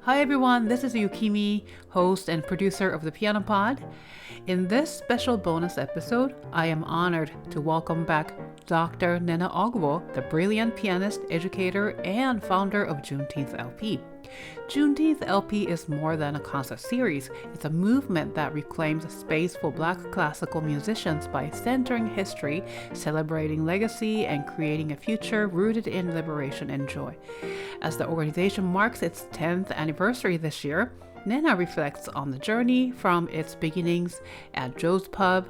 Hi everyone, this is Yukimi, host and producer of the Piano Pod. In this special bonus episode, I am honored to welcome back Dr. Nnenna Ogwo, the brilliant pianist, educator, and founder of Juneteenth LP. Juneteenth LP is more than a concert series. It's a movement that reclaims space for Black classical musicians by centering history, celebrating legacy, and creating a future rooted in liberation and joy. As the organization marks its 10th anniversary this year, Nnenna reflects on the journey from its beginnings at Joe's Pub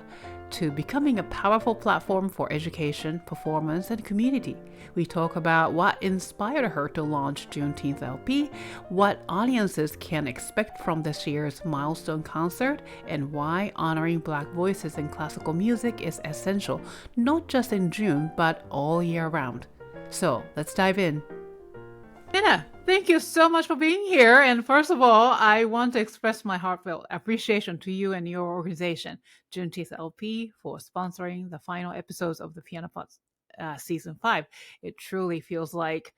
to becoming a powerful platform for education, performance, and community. We talk about what inspired her to launch Juneteenth LP, what audiences can expect from this year's milestone concert, and why honoring Black voices in classical music is essential, not just in June, but all year round. So let's dive in. Nnenna, thank you so much for being here. And first of all, I want to express my heartfelt appreciation to you and your organization, Juneteenth LP, for sponsoring the final episodes of the Piano Pod Season 5. It truly feels like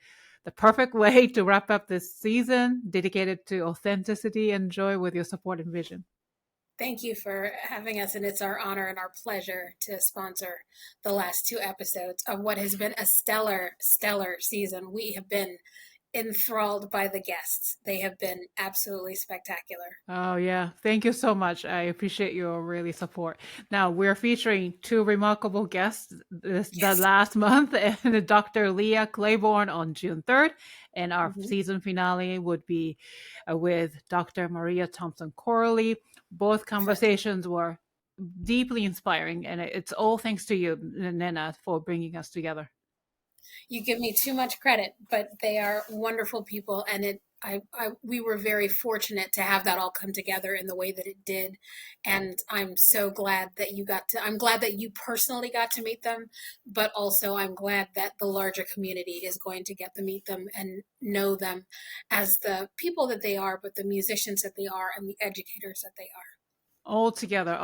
the perfect way to wrap up this season, dedicated to authenticity and joy with your support and vision. Thank you for having us, and it's our honor and our pleasure to sponsor the last two episodes of what has been a stellar season. We have been enthralled by the guests. They have been absolutely spectacular. Oh, yeah. Thank you so much. I appreciate your really support. Now, we're featuring two remarkable guests the last month, and Dr. Leah Claiborne on June 3rd. And our season finale would be with Dr. Maria Thompson Corley. Both conversations were deeply inspiring, and it's all thanks to you, Nnenna, for bringing us together. You give me too much credit, but they are wonderful people, and we were very fortunate to have that all come together in the way that it did. And I'm so glad that I'm glad that you personally got to meet them, but also I'm glad that the larger community is going to get to meet them and know them as the people that they are, but the musicians that they are and the educators that they are. All together.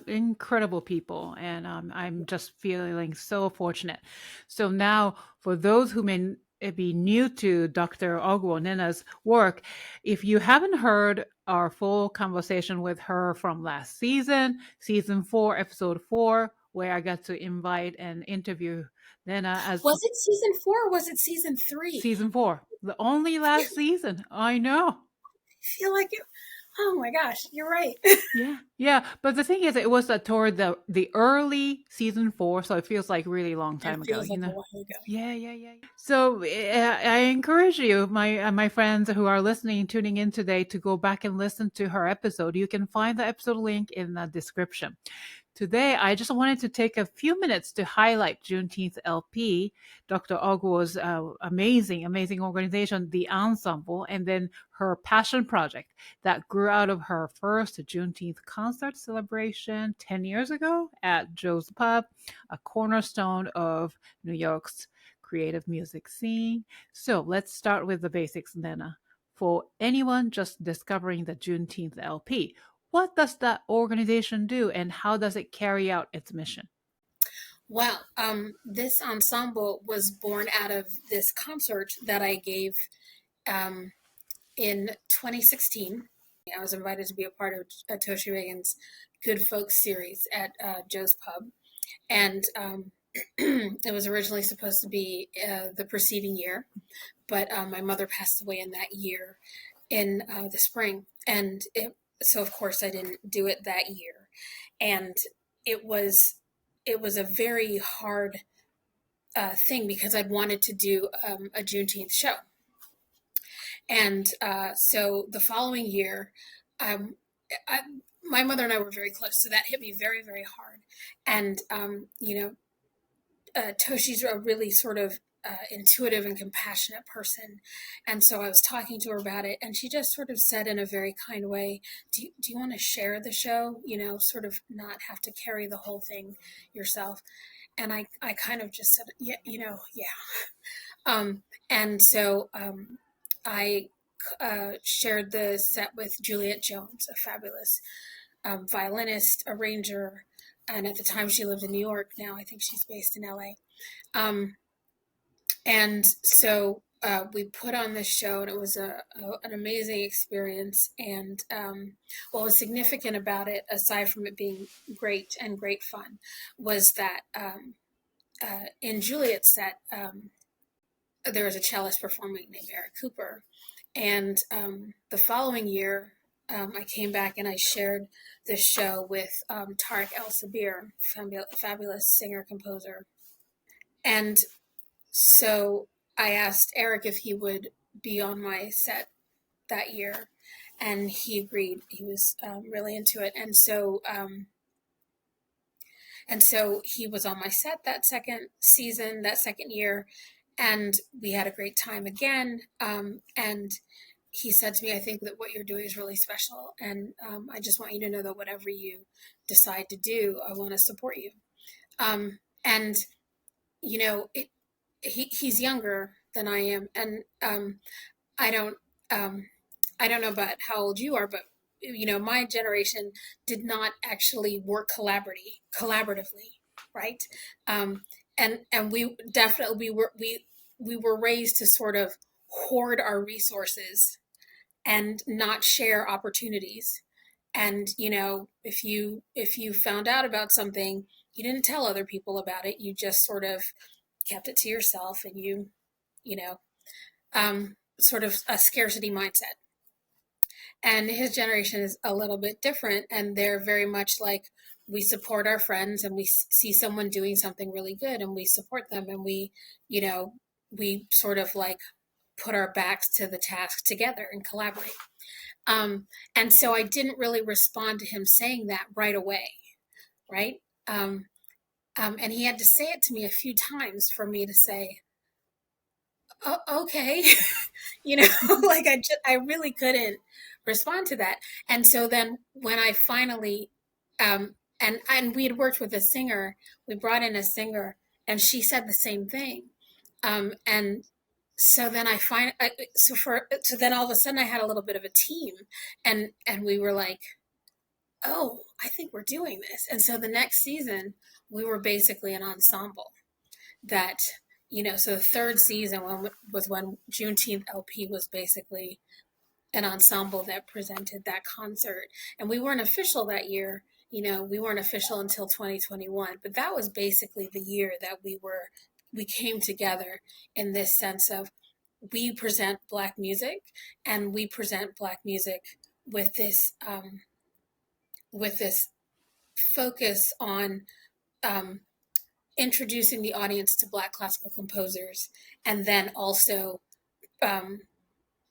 Incredible people. And I'm just feeling so fortunate. So now, for those who may be new to Dr. Ogwo Nnenna's work, if you haven't heard our full conversation with her from last season 4, episode 4, where I got to invite and interview Nnenna as... Was it season 4 or was it season 3? Season 4. The only last season. I know. I feel like it... Oh my gosh, you're right. Yeah. But the thing is, it was toward the early season 4, so it feels like really long time ago. Like a while ago. Yeah. So I encourage you, my friends who are tuning in today, to go back and listen to her episode. You can find the episode link in the description. Today, I just wanted to take a few minutes to highlight Juneteenth LP, Dr. Ogwo's amazing organization, the Ensemble, and then her passion project that grew out of her first Juneteenth concert celebration 10 years ago at Joe's Pub, a cornerstone of New York's creative music scene. So let's start with the basics, Nnenna. For anyone just discovering the Juneteenth LP, what does that organization do, and how does it carry out its mission? Well, this ensemble was born out of this concert that I gave in 2016. I was invited to be a part of Toshi Reagan's Good Folks series at Joe's Pub. And it was originally supposed to be the preceding year, but my mother passed away in that year in the spring. And so of course I didn't do it that year. And it was a very hard thing because I'd wanted to do a Juneteenth show. And so the following year, my mother and I were very close, so that hit me very, very hard. And, Toshi's a really sort of intuitive and compassionate person. And so I was talking to her about it, and she just sort of said in a very kind way, do you want to share the show? Sort of not have to carry the whole thing yourself. And I kind of just said, yeah. And so I shared the set with Juliet Jones, a fabulous violinist, arranger, and at the time she lived in New York. Now I think she's based in LA. And so we put on this show, and it was an amazing experience. And what was significant about it, aside from it being great and great fun, was that in Juliet's set, there was a cellist performing named Eric Cooper. And the following year, I came back and I shared this show with Tarek El Sabir, fabulous singer composer. And so I asked Eric if he would be on my set that year, and he agreed. He was really into it, and so he was on my set that second season, that second year, and we had a great time again. And he said to me, "I think that what you're doing is really special, and I just want you to know that whatever you decide to do, I want to support you." And you know, he's younger than I am, and I don't I don't know about how old you are, but you know, my generation did not actually work collaboratively, right? And we definitely we were raised to sort of hoard our resources and not share opportunities. And you know, if you found out about something, you didn't tell other people about it. You just sort of kept it to yourself, and you know, sort of a scarcity mindset. And his generation is a little bit different, and they're very much like, we support our friends, and we see someone doing something really good, and we support them, and you know, we sort of like put our backs to the task together and collaborate. And so I didn't really respond to him saying that right away, right? And he had to say it to me a few times for me to say, oh, okay. You know, like I really couldn't respond to that. And so then when I finally, and we had worked with a singer, we brought in a singer, and she said the same thing. And so then so then all of a sudden I had a little bit of a team, and we were like, oh, I think we're doing this. And so the next season we were basically an ensemble that, you know, so the third season was when Juneteenth LP was basically an ensemble that presented that concert. And we weren't official that year, you know, we weren't official until 2021, but that was basically the year that we came together in this sense of, we present Black music, and we present Black music with this focus on introducing the audience to Black classical composers, and then also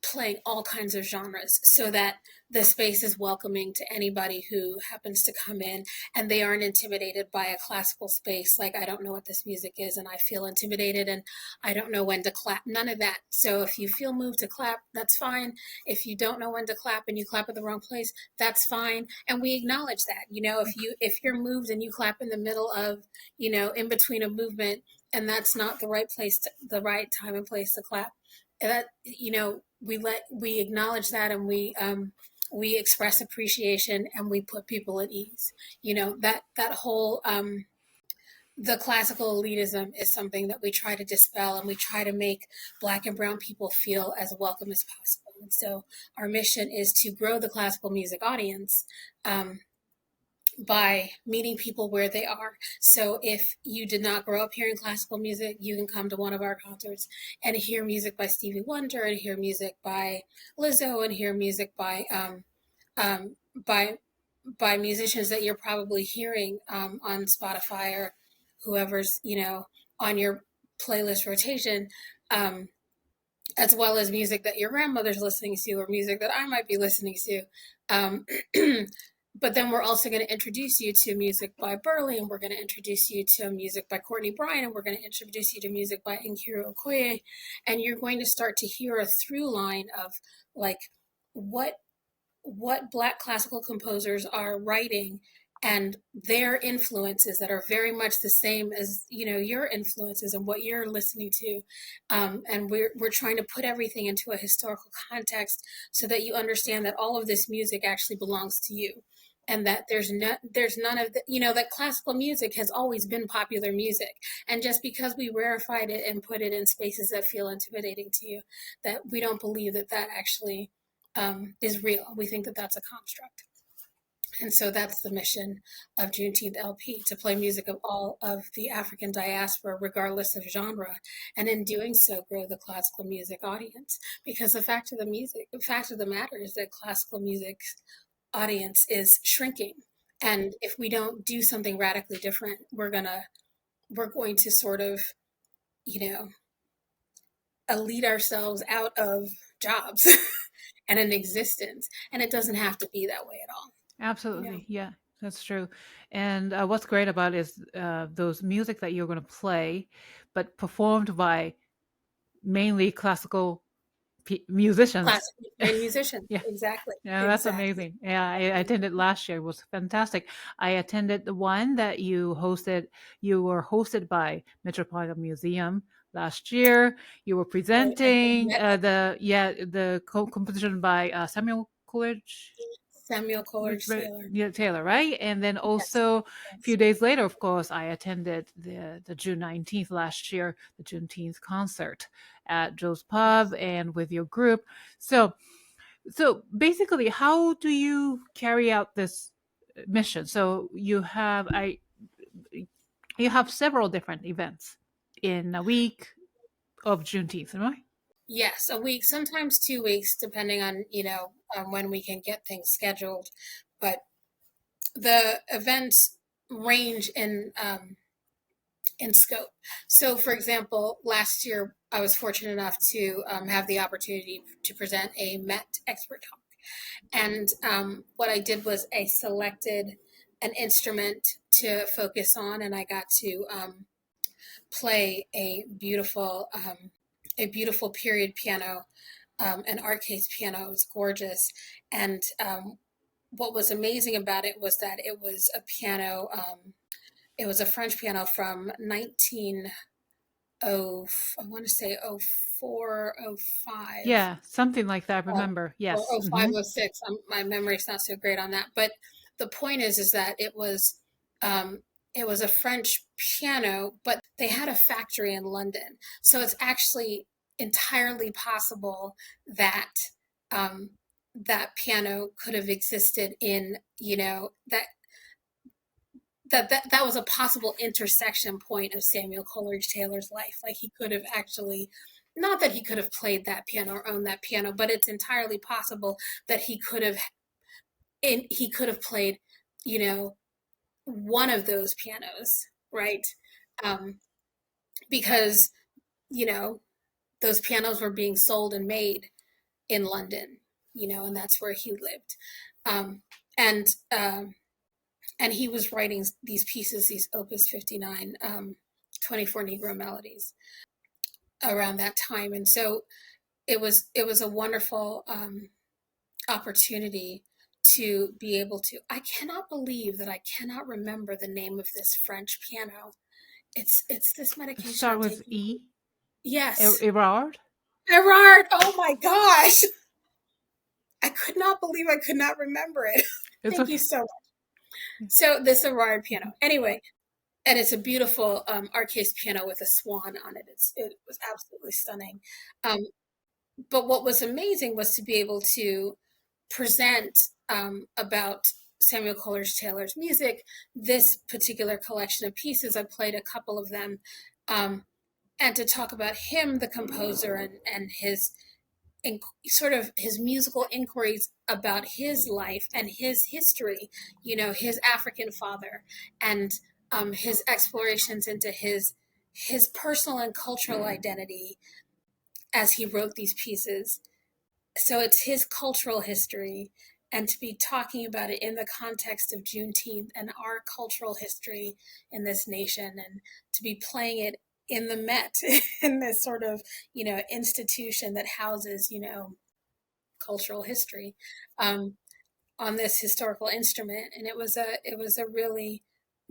playing all kinds of genres, so that the space is welcoming to anybody who happens to come in, and they aren't intimidated by a classical space. Like, I don't know what this music is, and I feel intimidated, and I don't know when to clap. None of that. So if you feel moved to clap, that's fine. If you don't know when to clap and you clap at the wrong place, that's fine. And we acknowledge that. You know, if you're moved and you clap in the middle of, you know, in between a movement, and that's not the right place, the right time and place to clap, that, you know, we acknowledge that, and we express appreciation, and we put people at ease. You know, that whole the classical elitism is something that we try to dispel, and we try to make Black and brown people feel as welcome as possible. And so our mission is to grow the classical music audience by meeting people where they are. So if you did not grow up hearing classical music, you can come to one of our concerts and hear music by Stevie Wonder, and hear music by Lizzo, and hear music by by musicians that you're probably hearing on Spotify, or whoever's, you know, on your playlist rotation, as well as music that your grandmother's listening to, or music that I might be listening to. Um, but then we're also going to introduce you to music by Burley, and we're going to introduce you to music by Courtney Bryan, and we're going to introduce you to music by Nkiru Okoye, and you're going to start to hear a through line of like what Black classical composers are writing, and their influences that are very much the same as, you know, your influences and what you're listening to. And we're trying to put everything into a historical context, so that you understand that all of this music actually belongs to you. and that there's none of the, that classical music has always been popular music. And just because we rarefied it and put it in spaces that feel intimidating to you, that we don't believe that that actually is real. We think that that's a construct. And so that's the mission of Juneteenth LP, to play music of all of the African diaspora, regardless of genre, and in doing so, grow the classical music audience. Because the fact of the matter is that classical music audience is shrinking, and if we don't do something radically different, we're going to sort of, elite ourselves out of jobs and an existence, and it doesn't have to be that way at all. Absolutely. Yeah, that's true. And what's great about it is those music that you're going to play, but performed by mainly classical musicians. Classical trained musicians. Yeah. Exactly. Yeah, that's Exactly. amazing. Yeah, I attended last year. It was fantastic. I attended the one that you hosted. You were hosted by Metropolitan Museum last year. You were presenting the composition by Samuel Coleridge. Samuel Coleridge Taylor. Yeah, Taylor, right? And then also a few days later, of course, I attended the June 19th last year, the Juneteenth concert at Joe's Pub and with your group. So basically, how do you carry out this mission? So you have several different events in a week of Juneteenth, right? Yes, a week, sometimes 2 weeks, depending on, when we can get things scheduled. But the events range in scope. So, for example, last year I was fortunate enough to have the opportunity to present a Met expert talk. And what I did was I selected an instrument to focus on, and I got to play a beautiful period piano, an art case piano. It was gorgeous. And what was amazing about it was that it was a piano. It was a French piano from 19 oh, I want to say 04, 05. Yeah, something like that. Remember? Or Yes. 05, 06. My memory's not so great on that. But the point is that it was a French piano, but they had a factory in London. So it's actually entirely possible that that piano could have existed in, that was a possible intersection point of Samuel Coleridge Taylor's life. Like, he could have actually, not that he could have played that piano or owned that piano, but it's entirely possible that he could have played, one of those pianos, right? Because, those pianos were being sold and made in London, and that's where he lived. Um, and and he was writing these pieces, these Opus 59, 24 Negro melodies, around that time. And so it was a wonderful opportunity to be able to. I cannot believe that I cannot remember the name of this French piano. It's this medication. Start with E. Yes. Erard. Erard. Oh my gosh. I could not believe I could not remember it. Thank you so much. So this Erard piano. Anyway, and it's a beautiful art case piano with a swan on it. It was absolutely stunning. But what was amazing was to be able to present about Samuel Coleridge Taylor's music, this particular collection of pieces. I played a couple of them, and to talk about him, the composer, and his sort of his musical inquiries about his life and his history, his African father, and his explorations into his personal and cultural identity as he wrote these pieces. So it's his cultural history, and to be talking about it in the context of Juneteenth and our cultural history in this nation, and to be playing it in the Met, in this sort of, institution that houses, cultural history, on this historical instrument. And it was a really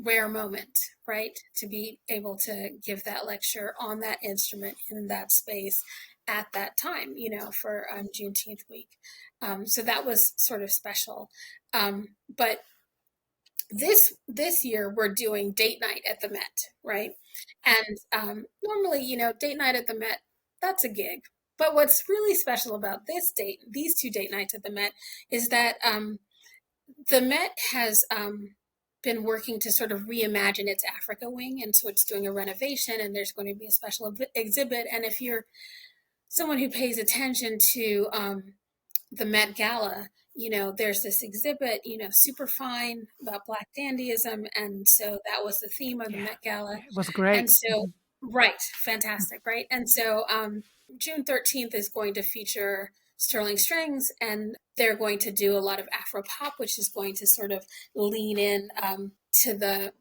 rare moment, right? To be able to give that lecture on that instrument in that space at that time, for Juneteenth week. So that was sort of special. But this year we're doing date night at the Met, right? And normally, date night at the Met, that's a gig. But what's really special about these two date nights at the Met, is that the Met has been working to sort of reimagine its Africa wing, and so it's doing a renovation, and there's going to be a special exhibit. And if you're someone who pays attention to the Met Gala, there's this exhibit, super fine, about Black dandyism, and so that was the theme of the Met Gala. It was great. And so, right, fantastic, right? And so June 13th is going to feature Sterling Strings, and they're going to do a lot of Afro pop, which is going to sort of lean in to the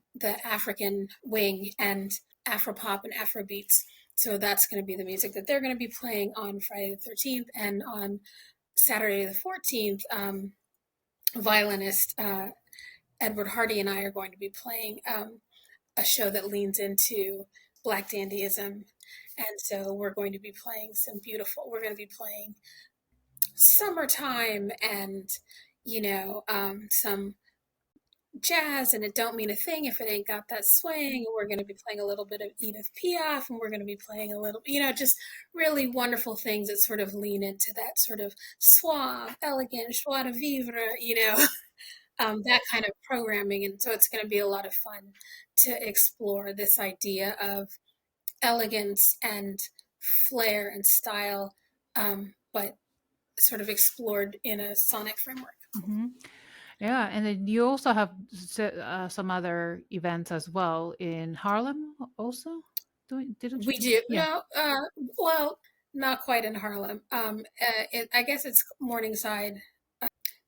African wing, and Afro pop and Afro beats. So that's going to be the music that they're going to be playing on Friday the 13th, and on Saturday the 14th, violinist Edward Hardy and I are going to be playing a show that leans into Black dandyism. And so we're going to be playing we're going to be playing Summertime, and some jazz, and It Don't Mean a Thing If It Ain't Got That Swing. We're going to be playing a little bit of Edith Piaf, and we're going to be playing a little, just really wonderful things that sort of lean into that sort of suave, elegant, joie de vivre, that kind of programming. And so it's going to be a lot of fun to explore this idea of elegance and flair and style, but sort of explored in a sonic framework. Mm-hmm. Yeah, and then you also have some other events as well in Harlem. Also, didn't you? We do. Yeah. No, well, not quite in Harlem. I guess it's Morningside,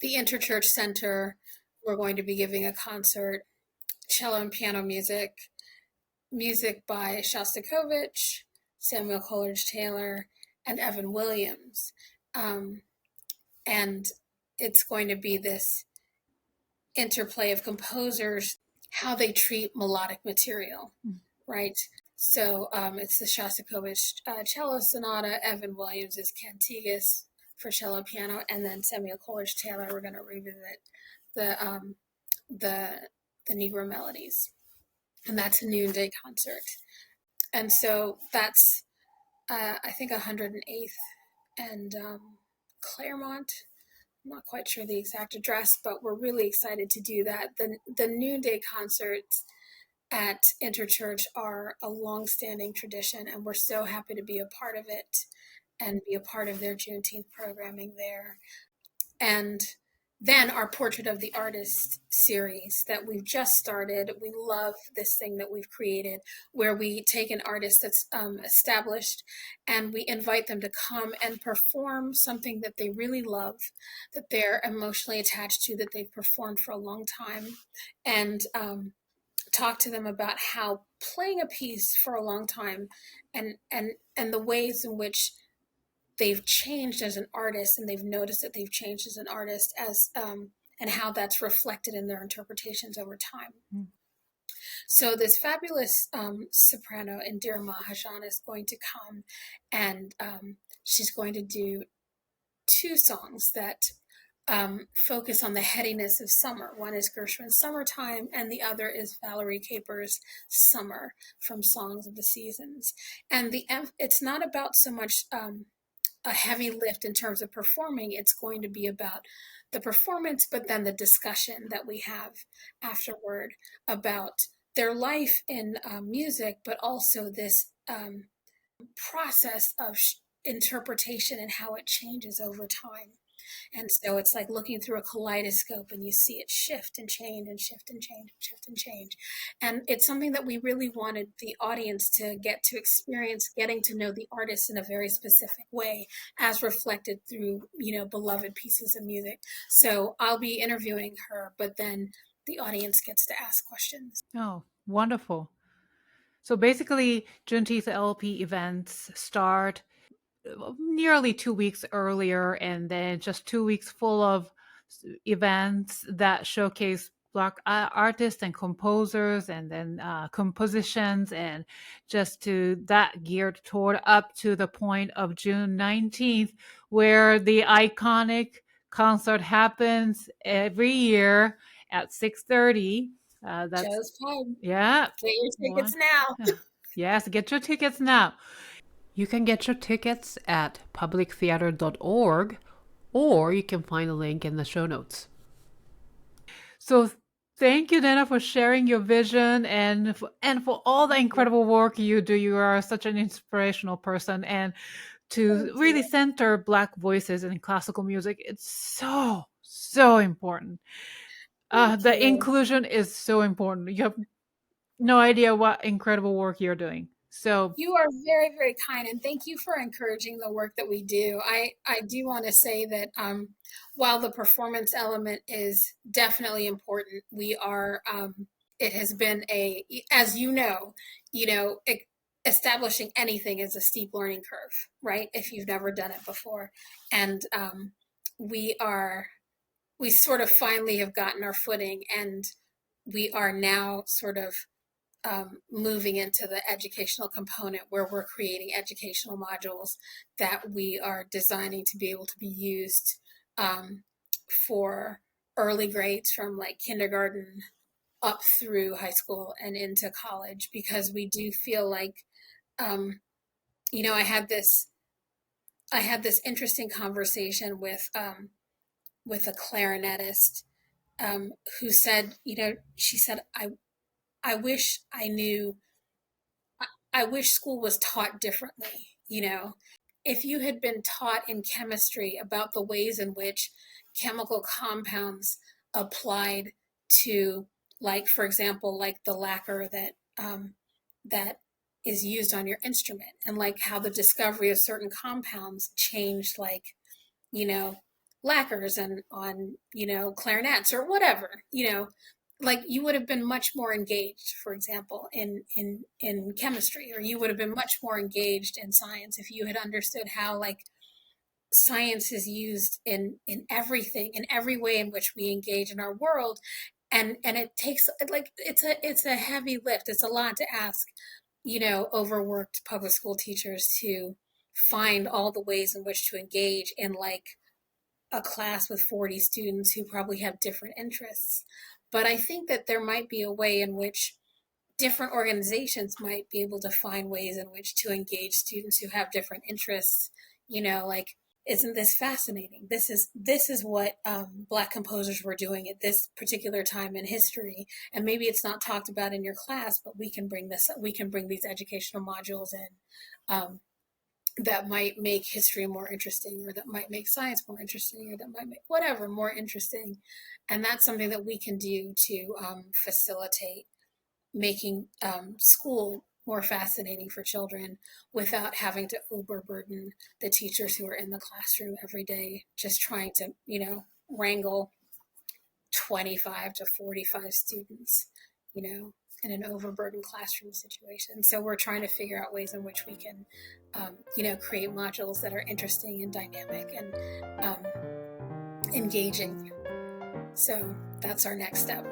the Interchurch Center. We're going to be giving a concert, cello and piano music by Shostakovich, Samuel Coleridge Taylor, and Evan Williams. And it's going to be this interplay of composers, how they treat melodic material, right? So it's the Shostakovich cello sonata, Evan Williams is Cantigas for cello piano, and then Samuel Coleridge Taylor, we're going to revisit the Negro melodies. And that's a noonday concert. And so that's, I think, 108th and Claremont. I'm not quite sure the exact address, but we're really excited to do that. The noonday concerts at Interchurch are a long-standing tradition, and we're so happy to be a part of it and be a part of their Juneteenth programming there. And then our Portrait of the Artist series that we've just started. We love this thing that we've created, where we take an artist that's established, and we invite them to come and perform something that they really love, that they're emotionally attached to, that they've performed for a long time, and talk to them about how playing a piece for a long time, and the ways in which they've changed as an artist, and they've noticed that they've changed as an artist, as and how that's reflected in their interpretations over time. Mm. So this fabulous soprano, Indira Mahajan, is going to come, and she's going to do two songs that focus on the headiness of summer. One is Gershwin's Summertime, and the other is Valerie Capper's Summer from Songs of the Seasons. And it's not about so much a heavy lift in terms of performing. It's going to be about the performance, but then the discussion that we have afterward about their life in music, but also this process of interpretation and how it changes over time. And so it's like looking through a kaleidoscope, and you see it shift and change and shift and change and shift and change. And it's something that we really wanted the audience to get to experience, getting to know the artist in a very specific way, as reflected through, beloved pieces of music. So I'll be interviewing her, but then the audience gets to ask questions. Oh, wonderful. So basically, Juneteenth LP events start nearly 2 weeks earlier, and then just 2 weeks full of events that showcase Black artists and composers, and then compositions, and just to that geared toward up to the point of June 19th, where the iconic concert happens every year. at 6:30. That's Joe's Pub. yeah. Get your tickets now. Yes, get your tickets now. You can get your tickets at publictheater.org, or you can find a link in the show notes. So thank you, Nnenna, for sharing your vision and for all the incredible work you do. You are such an inspirational person, and to really center Black voices in classical music, it's so important. The inclusion is so important. You have no idea what incredible work you're doing. So you are very, very kind, and thank you for encouraging the work that we do. I do want to say that while the performance element is definitely important, we are it has been as establishing anything is a steep learning curve, right? If you've never done it before, and we sort of finally have gotten our footing, and we are now sort of moving into the educational component where we're creating educational modules that we are designing to be able to be used for early grades from like kindergarten up through high school and into college, because we do feel like, I had this interesting conversation with a clarinetist who said, she said, I wish school was taught differently. If you had been taught in chemistry about the ways in which chemical compounds applied to, like, for example, like the lacquer that is used on your instrument, and like how the discovery of certain compounds changed, like, lacquers and on, clarinets or whatever, like you would have been much more engaged, for example, in chemistry, or you would have been much more engaged in science if you had understood how like science is used in everything, in every way in which we engage in our world. And it takes, like, it's a heavy lift. It's a lot to ask, overworked public school teachers to find all the ways in which to engage in like a class with 40 students who probably have different interests. But I think that there might be a way in which different organizations might be able to find ways in which to engage students who have different interests. Like, isn't this fascinating? This is what Black composers were doing at this particular time in history, and maybe it's not talked about in your class, but we can bring these educational modules in that might make history more interesting, or that might make science more interesting, or that might make whatever more interesting. And that's something that we can do to facilitate making school more fascinating for children without having to overburden the teachers who are in the classroom every day just trying to, wrangle 25 to 45 students, in an overburdened classroom situation. So we're trying to figure out ways in which we can, create modules that are interesting and dynamic and engaging. So that's our next step.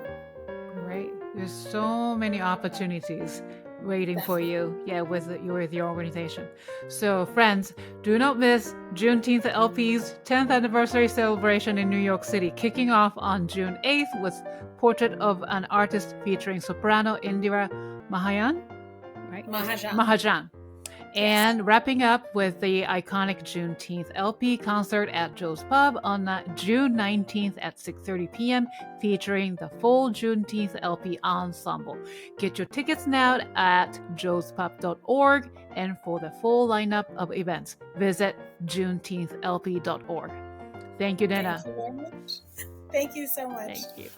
Great. There's so many opportunities waiting for you, with your organization. So friends, do not miss Juneteenth LP's 10th anniversary celebration in New York City, kicking off on June 8th with Portrait of an Artist featuring soprano Indira Mahajan, right? Mahajan. And wrapping up with the iconic Juneteenth LP concert at Joe's Pub on June 19th at 6:30 p.m. featuring the full Juneteenth LP ensemble. Get your tickets now at joespub.org, and for the full lineup of events, visit juneteenthlp.org. Thank you, Nnenna. Thank you very much. Thank you so much. Thank you.